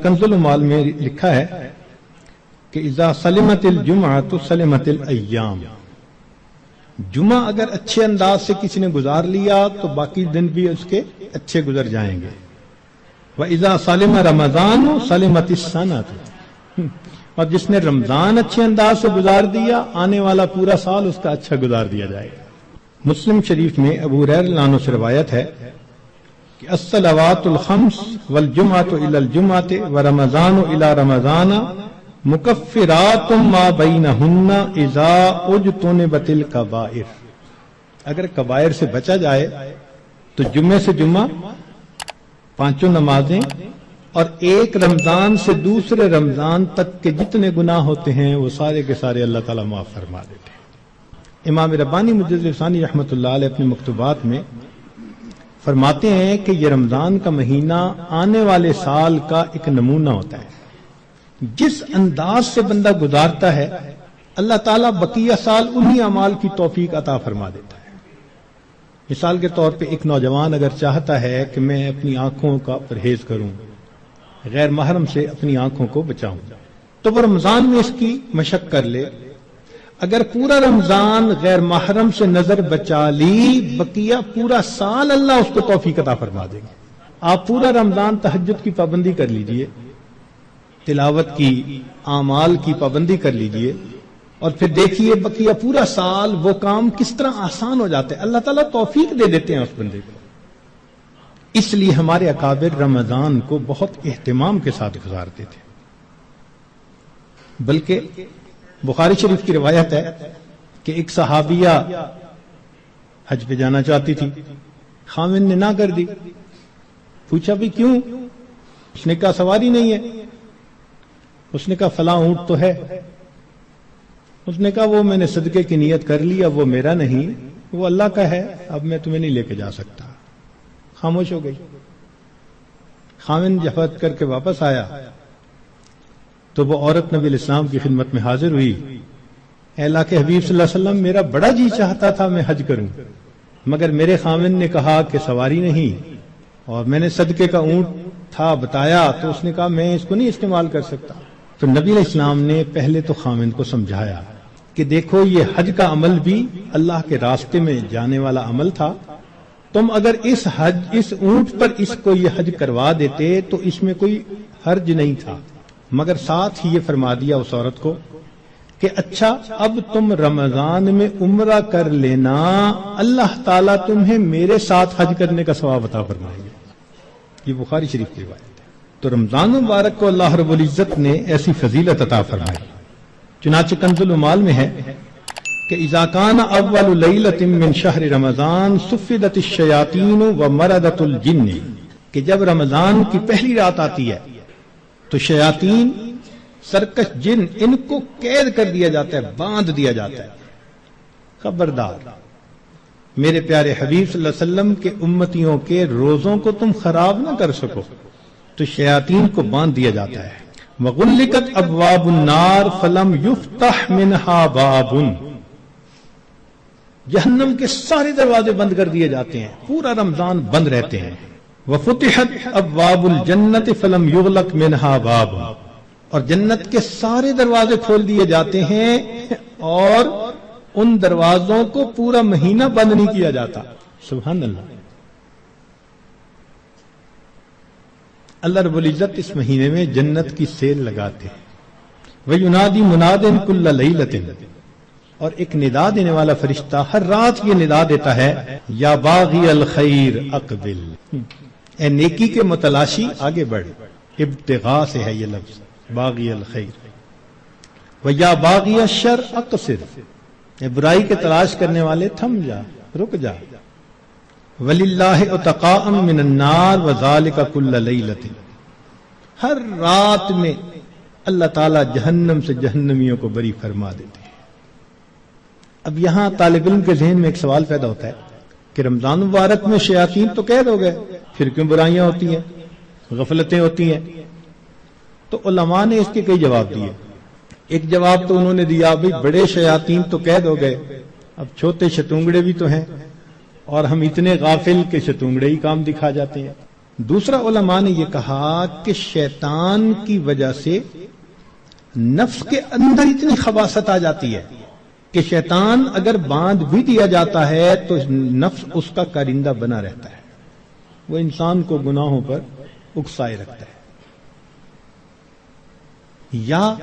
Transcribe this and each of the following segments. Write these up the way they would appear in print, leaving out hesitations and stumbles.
کنز المال میں لکھا ہے کہ اذا سلمت الجمعۃ سلمت الایام، جمعہ اگر اچھے انداز سے کسی نے گزار لیا تو باقی دن بھی اس کے اچھے گزر جائیں گے. وَإِذَا سَلِمَ رَمَضَانُ سَلِمَتِ السَّنَةُ، اور جس نے رمضان اچھے انداز سے گزار دیا آنے والا پورا سال اس کا اچھا گزار دیا جائے گا. مسلم شریف میں ابو ہریرہ رضی اللہ عنہ سے روایت ہے کہ الصلوات الخمس والجمعۃ الی الجمعۃ ورمضان الی رمضان مکفرات ما بینہن اذا اجتنبت الکبائر. اگر کبائر سے بچا جائے تو جمعے سے جمعہ 5 نمازیں اور ایک رمضان سے دوسرے رمضان تک کے جتنے گناہ ہوتے ہیں وہ سارے کے سارے اللہ تعالیٰ معاف فرما دیتے ہیں. امام ربانی مجدد ثانی رحمۃ اللہ علیہ اپنے مکتوبات میں فرماتے ہیں کہ یہ رمضان کا مہینہ آنے والے سال کا ایک نمونہ ہوتا ہے. جس انداز سے بندہ گزارتا ہے اللہ تعالیٰ بقیہ سال انہی اعمال کی توفیق عطا فرما دیتا ہے. مثال کے طور پہ ایک نوجوان اگر چاہتا ہے کہ میں اپنی آنکھوں کا پرہیز کروں، غیر محرم سے اپنی آنکھوں کو بچاؤں، تو وہ رمضان میں اس کی مشق کر لے. اگر پورا رمضان غیر محرم سے نظر بچا لی، بقیہ پورا سال اللہ اس کو توفیق عطا فرما دے گا. آپ پورا رمضان تہجد کی پابندی کر لیجئے، تلاوت کی، اعمال کی پابندی کر لیجئے، اور پھر دیکھیے بقیہ پورا سال وہ کام کس طرح آسان ہو جاتے ہیں. اللہ تعالیٰ توفیق دے دیتے ہیں اس بندے کو. اس لیے ہمارے اکابر رمضان کو بہت اہتمام کے ساتھ گزارتے تھے. بلکہ بخاری شریف کی روایت ہے کہ ایک صحابیہ حج پہ جانا چاہتی تھی، خاوند نے نہ کر دی. پوچھا بھی کیوں؟ اس نے کہا سواری نہیں ہے. اس نے کہا فلاں اونٹ تو ہے. اس نے کہا وہ میں نے صدقے کی نیت کر لی، اب وہ میرا نہیں، وہ اللہ کا ہے، اب میں تمہیں نہیں لے کے جا سکتا. خاموش ہو گئی. خاوند جفت کر کے واپس آیا تو وہ عورت نبی الاسلام کی خدمت میں حاضر ہوئی. اے اللہ کے حبیب صلی اللہ علیہ وسلم، میرا بڑا جی چاہتا تھا میں حج کروں، مگر میرے خاوند نے کہا کہ سواری نہیں، اور میں نے صدقے کا اونٹ تھا بتایا تو اس نے کہا میں اس کو نہیں استعمال کر سکتا. تو نبی علیہ السلام نے پہلے تو خاوند کو سمجھایا کہ دیکھو یہ حج کا عمل بھی اللہ کے راستے میں جانے والا عمل تھا. تم اگر اس اونٹ پر اس کو یہ حج کروا دیتے تو اس میں کوئی حرج نہیں تھا، مگر ساتھ ہی یہ فرما دیا اس عورت کو کہ اچھا اب تم رمضان میں عمرہ کر لینا، اللہ تعالیٰ تمہیں میرے ساتھ حج کرنے کا ثواب عطا فرمائے گا. یہ بخاری شریف کی روایت ہے. تو رمضان مبارک کو اللہ رب العزت نے ایسی فضیلت عطا فرمائی. چنانچہ کنز المال میں ہے کہ اذا کان اول لیلۃ من شہر رمضان صفدت الشیاطین ومردت الجن، کہ جب رمضان کی پہلی رات آتی ہے تو شیاطین، سرکش جن، ان کو قید کر دیا جاتا ہے، باندھ دیا جاتا ہے. خبردار میرے پیارے حبیب صلی اللہ علیہ وسلم کے امتیوں کے روزوں کو تم خراب نہ کر سکو، تو شیاطین کو باندھ دیا جاتا ہے. وغلقت ابواب النار فلم یفتح منہا باب، جہنم کے سارے دروازے بند کر دیے جاتے ہیں، پورا رمضان بند رہتے ہیں. وفتحت ابواب الجنت فلم یغلق منہا باب، اور جنت کے سارے دروازے کھول دیے جاتے ہیں اور ان دروازوں کو پورا مہینہ بند نہیں کیا جاتا. سبحان اللہ. اللہ رب العزت اس مہینے میں جنت کی سیل لگاتے ہیں. وَيُنَادِي مُنَادٍ كُلَّ لَيْلَةٍ، اور ایک ندا دینے والا فرشتہ ہر رات یہ ندا دیتا ہے، یا باغی الخیر اقبل، اے نیکی کے متلاشی آگے بڑھ. ابتغاء سے ہے یہ لفظ باغی الخیر. وَيَا بَاغِيَ الشَّرِّ اقصر، اے برائی کے تلاش کرنے والے تھم جا، رک جا. وَلِلَّهِ عُتَقَاءً مِّنَ النَّارِ وَذَلِكَ كُلَّ لَيْلَةٍ، ہر رات میں اللہ تعالیٰ جہنم سے جہنمیوں کو بری فرما دیتے ہیں. اب یہاں طالب علم کے ذہن میں ایک سوال پیدا ہوتا ہے کہ رمضان مبارک میں شیاطین تو قید ہو گئے، پھر کیوں برائیاں ہوتی ہیں، غفلتیں ہوتی ہیں؟ تو علماء نے اس کے کئی جواب دیے. ایک جواب تو انہوں نے دیا بھئی بڑے شیاطین تو قید ہو گئے، اب چھوٹے شتونگڑے بھی تو ہیں، اور ہم اتنے غافل کہ شتونگڑے ہی کام دکھا جاتے ہیں. دوسرا علماء نے یہ کہا کہ شیطان کی وجہ سے نفس کے اندر اتنی خباثت آ جاتی ہے کہ شیطان اگر باندھ بھی دیا جاتا ہے تو نفس اس کا کارندہ بنا رہتا ہے، وہ انسان کو گناہوں پر اکسائے رکھتا ہے۔ یا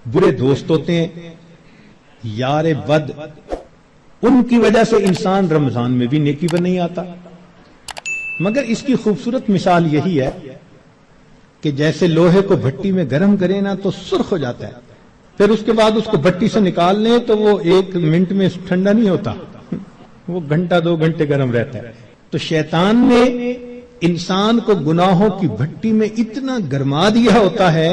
برے دوست ہوتے ہیں، یار بد، ان کی وجہ سے انسان رمضان میں بھی نیکی پر نہیں آتا۔ مگر اس کی خوبصورت مثال یہی ہے کہ جیسے لوہے کو بھٹی میں گرم کریں نا تو سرخ ہو جاتا ہے، پھر اس کے بعد اس کو بھٹی سے نکال لیں تو وہ 1 منٹ میں ٹھنڈا نہیں ہوتا، وہ گھنٹہ 2 گھنٹے گرم رہتا ہے۔ تو شیطان نے انسان کو گناہوں کی بھٹی میں اتنا گرما دیا ہوتا ہے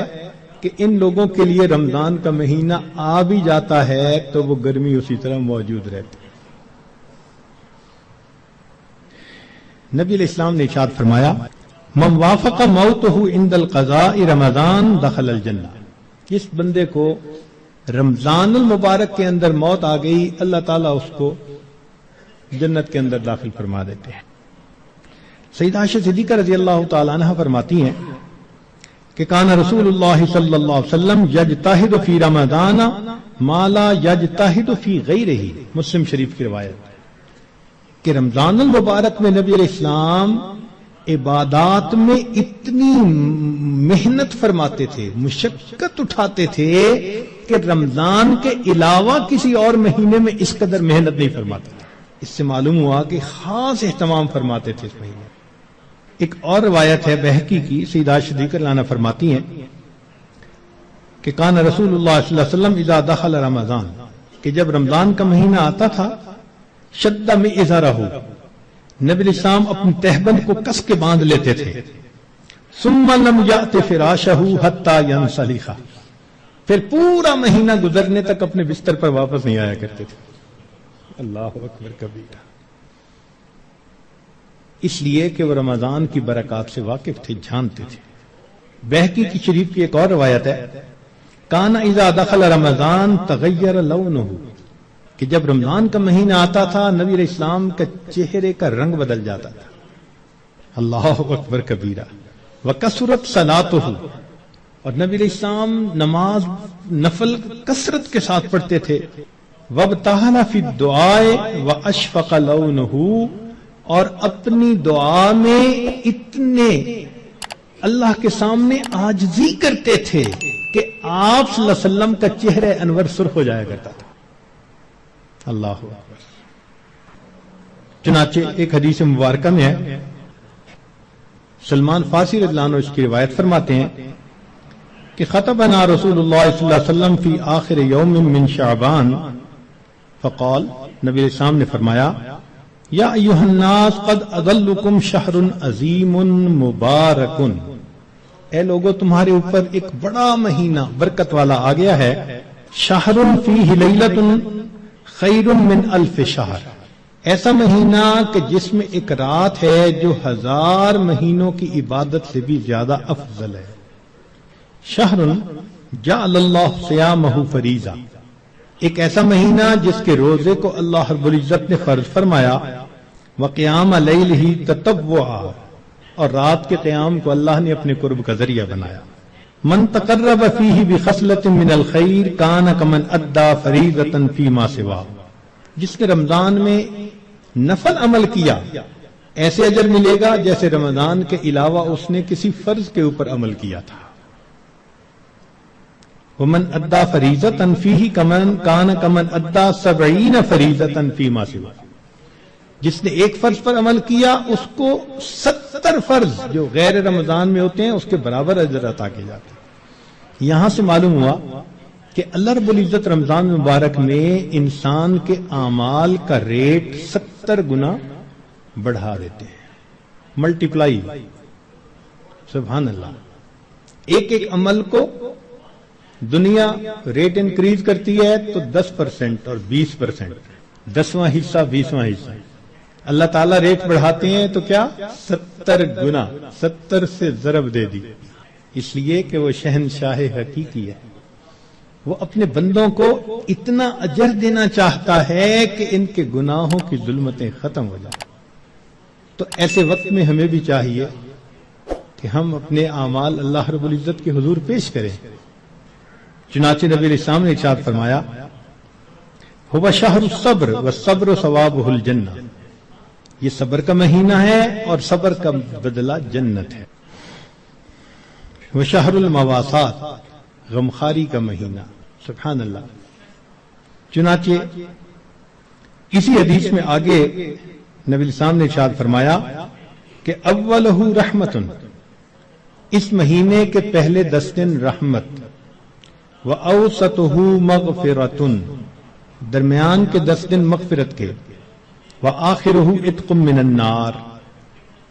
کہ ان لوگوں کے لیے رمضان کا مہینہ آ بھی جاتا ہے تو وہ گرمی اسی طرح موجود رہتی ہے۔ نبی علیہ السلام نے ارشاد فرمایا، من وافق موتہ عند القضاء رمضان دخل الجنہ، جس بندے کو رمضان المبارک کے اندر موت آ گئی اللہ تعالیٰ اس کو جنت کے اندر داخل فرما دیتے ہیں۔ سیدہ عائشہ صدیقہ رضی اللہ تعالیٰ عنہ فرماتی ہیں کہ کان رسول اللہ صلی اللہ علیہ وسلم یجتہد فی رمضان ما لا یجتہد فی غیرہ، مسلم شریف کی روایت کہ رمضان المبارک میں نبی علیہ السلام عبادات میں اتنی محنت فرماتے تھے، مشقت اٹھاتے تھے کہ رمضان کے علاوہ کسی اور مہینے میں اس قدر محنت نہیں فرماتے تھے۔ اس سے معلوم ہوا کہ خاص اہتمام فرماتے تھے اس مہینے۔ ایک اور روایت ہے بہقی کی، سیدہ صدیقہ عنہ فرماتی ہیں کہ کان رسول اللہ صلی اللہ علیہ وسلم اذا دخل رمضان، کہ جب رمضان کا مہینہ آتا تھا، شد میں ازارہ، نبی علیہ السلام اپنی تہبند کو کس کے باندھ لیتے تھے، ثم لم یأت فراشہ حتی ینسلخ، پھر پورا مہینہ گزرنے تک اپنے بستر پر واپس نہیں آیا کرتے تھے۔ اللہ اکبر کبیرہ، اس لیے کہ وہ رمضان کی برکات سے واقف تھے، جانتے تھے۔ بہقی کی شریف کی ایک اور روایت ہے، کان اذا دخل رمضان تغیر لونہ، کہ جب رمضان کا مہینہ آتا تھا نبی علیہ السلام کا چہرے کا رنگ بدل جاتا تھا۔ اللہ اکبر کبیرہ، وکثرت صلاتہ، اور نبی علیہ السلام نماز نفل کثرت کے ساتھ پڑھتے تھے۔ وابتہل فی الدعاء واشفق لونہ، اور اپنی دعا میں اتنے اللہ کے سامنے عاجزی کرتے تھے کہ آپ صلی اللہ علیہ وسلم کا چہرہ انور سرخ ہو جایا کرتا تھا۔ اللہ اکبر۔ چنانچہ ایک حدیث مبارکہ میں ہے، سلمان فارسی رضی اللہ عنہ اس کی روایت فرماتے ہیں کہ خطبنا رسول اللہ صلی اللہ علیہ وسلم فی آخر یوم من شعبان فقال، نبی علیہ السلام نے فرمایا، یا ایھا الناس قد اظلکم شہر عظیم مبارک، اے لوگو تمہارے اوپر ایک بڑا مہینہ برکت والا آ گیا ہے، شہر فیہ لیلۃ خیر من الف شہر، ایسا مہینہ کہ جس میں ایک رات ہے جو 1000 مہینوں کی عبادت سے بھی زیادہ افضل ہے۔ شہر جعل اللہ صیامہ فریضہ، ایک ایسا مہینہ جس کے روزے کو اللہ رب العزت نے فرض فرمایا، وقیام لیلہ تطوعا، اور رات کے قیام کو اللہ نے اپنے قرب کا ذریعہ بنایا۔ من تقرب فیہ بخصلۃ من الخیر کان کمن ادى فریضۃ فیما سوا، جس نے رمضان میں نفل عمل کیا ایسے اجر ملے گا جیسے رمضان کے علاوہ اس نے کسی فرض کے اوپر عمل کیا تھا۔ ومن ادى فریضۃ فیہ کان کمن ادى 70 فریضۃ فیما سوا، جس نے ایک فرض پر عمل کیا اس کو 70 فرض جو غیر رمضان میں ہوتے ہیں اس کے برابر اجر عطا کیے جاتے ہیں۔ یہاں سے معلوم ہوا کہ اللہ رب العزت رمضان مبارک میں انسان کے اعمال کا ریٹ 70 گنا بڑھا دیتے ہیں، ملٹیپلائی، سبحان اللہ۔ ایک ایک عمل کو دنیا ریٹ انکریز کرتی ہے تو 10% اور 20%، 10واں حصہ 20واں حصہ، اللہ تعالیٰ ریٹ بڑھاتے ہیں تو کیا 70 گنا، 70 سے ضرب دے دی، اس لیے کہ وہ شہنشاہ حقیقی ہے، وہ اپنے بندوں کو اتنا اجر دینا چاہتا ہے کہ ان کے گناہوں کی ظلمتیں ختم ہو جائیں۔ تو ایسے وقت میں ہمیں بھی چاہیے کہ ہم اپنے اعمال اللہ رب العزت کے حضور پیش کریں. چنانچہ نبی علیہ السلام نے ارشاد فرمایا هو شہر الصبر والصبر ثوابہ الجنہ، یہ صبر کا مہینہ ہے اور صبر کا بدلہ جنت ہے. وہ شہر المواسات، غمخاری کا مہینہ. سبحان اللہ. چنانچہ اسی حدیث میں آگے نبی علیہ السلام نے ارشاد فرمایا کہ اولہ رحمت، اس مہینے کے پہلے 10 دن رحمت، وَأَوْسَطُهُ مَغْفِرَةٌ، درمیان کے 10 دن مغفرت کے، وَآخِرُهُ عِتْقٌ مِّنَ النَّارِ،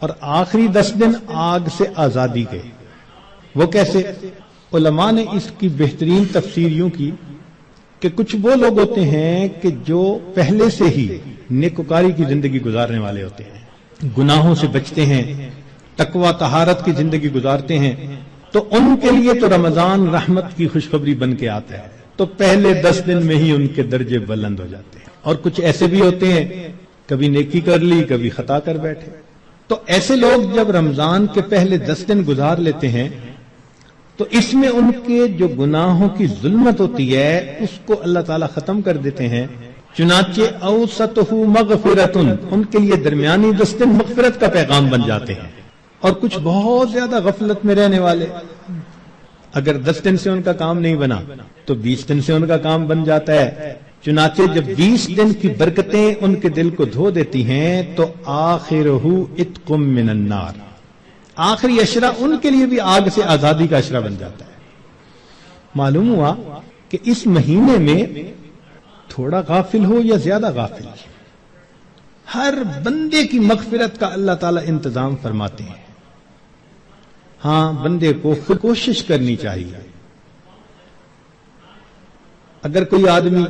اور آخری 10 دن آگ سے آزادی کے. وہ کیسے؟ علماء نے اس کی بہترین تفسیر یوں کی کہ کچھ وہ لوگ ہوتے ہیں کہ جو پہلے سے ہی نیکوکاری کی زندگی گزارنے والے ہوتے ہیں، گناہوں سے بچتے ہیں، تقوی طہارت کی زندگی گزارتے ہیں، تو ان کے لیے تو رمضان رحمت کی خوشخبری بن کے آتا ہے، تو پہلے 10 دن میں ہی ان کے درجے بلند ہو جاتے ہیں. اور کچھ ایسے بھی ہوتے ہیں کبھی نیکی کر لی کبھی خطا کر بیٹھے. تو ایسے لوگ جب رمضان کے پہلے 10 دن گزار لیتے ہیں تو اس میں ان کے جو گناہوں کی ظلمت ہوتی ہے اس کو اللہ تعالیٰ ختم کر دیتے ہیں. چنانچہ اوسطہ مغفرۃ، ان کے لیے درمیانی 10 دن مغفرت کا پیغام بن جاتے ہیں. اور کچھ بہت زیادہ غفلت میں رہنے والے، اگر 10 دن سے ان کا کام نہیں بنا تو 20 دن سے ان کا کام بن جاتا ہے. چنانچہ جب 20 دن کی برکتیں ان کے دل کو دھو دیتی ہیں تو آخرہ عتق من النار، آخری اشرہ ان کے لیے بھی آگ سے آزادی کا اشرہ بن جاتا ہے. معلوم ہوا کہ اس مہینے میں تھوڑا غافل ہو یا زیادہ غافل، ہر بندے کی مغفرت کا اللہ تعالیٰ انتظام فرماتے ہیں. ہاں، بندے کو خود کوشش کرنی چاہیے. اگر کوئی آدمی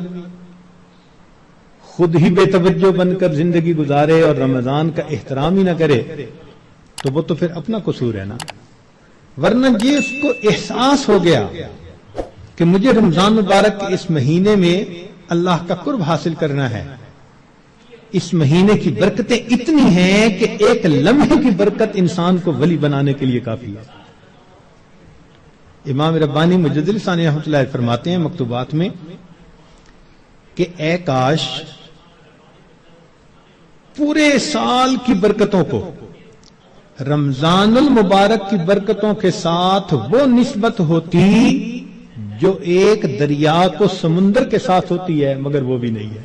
خود ہی بے توجہ بن کر زندگی گزارے اور رمضان کا احترام ہی نہ کرے تو وہ تو پھر اپنا قصور ہے نا. ورنہ یہ اس کو احساس ہو گیا کہ مجھے رمضان مبارک کے اس مہینے میں اللہ کا قرب حاصل کرنا ہے، اس مہینے کی برکتیں اتنی ہیں کہ ایک لمحے کی برکت انسان کو ولی بنانے کے لیے کافی ہے. امام ربانی مجدد ثانی رحمۃ اللہ فرماتے ہیں مکتوبات میں کہ اے کاش پورے سال کی برکتوں کو رمضان المبارک کی برکتوں کے ساتھ وہ نسبت ہوتی جو ایک دریا کو سمندر کے ساتھ ہوتی ہے، مگر وہ بھی نہیں ہے.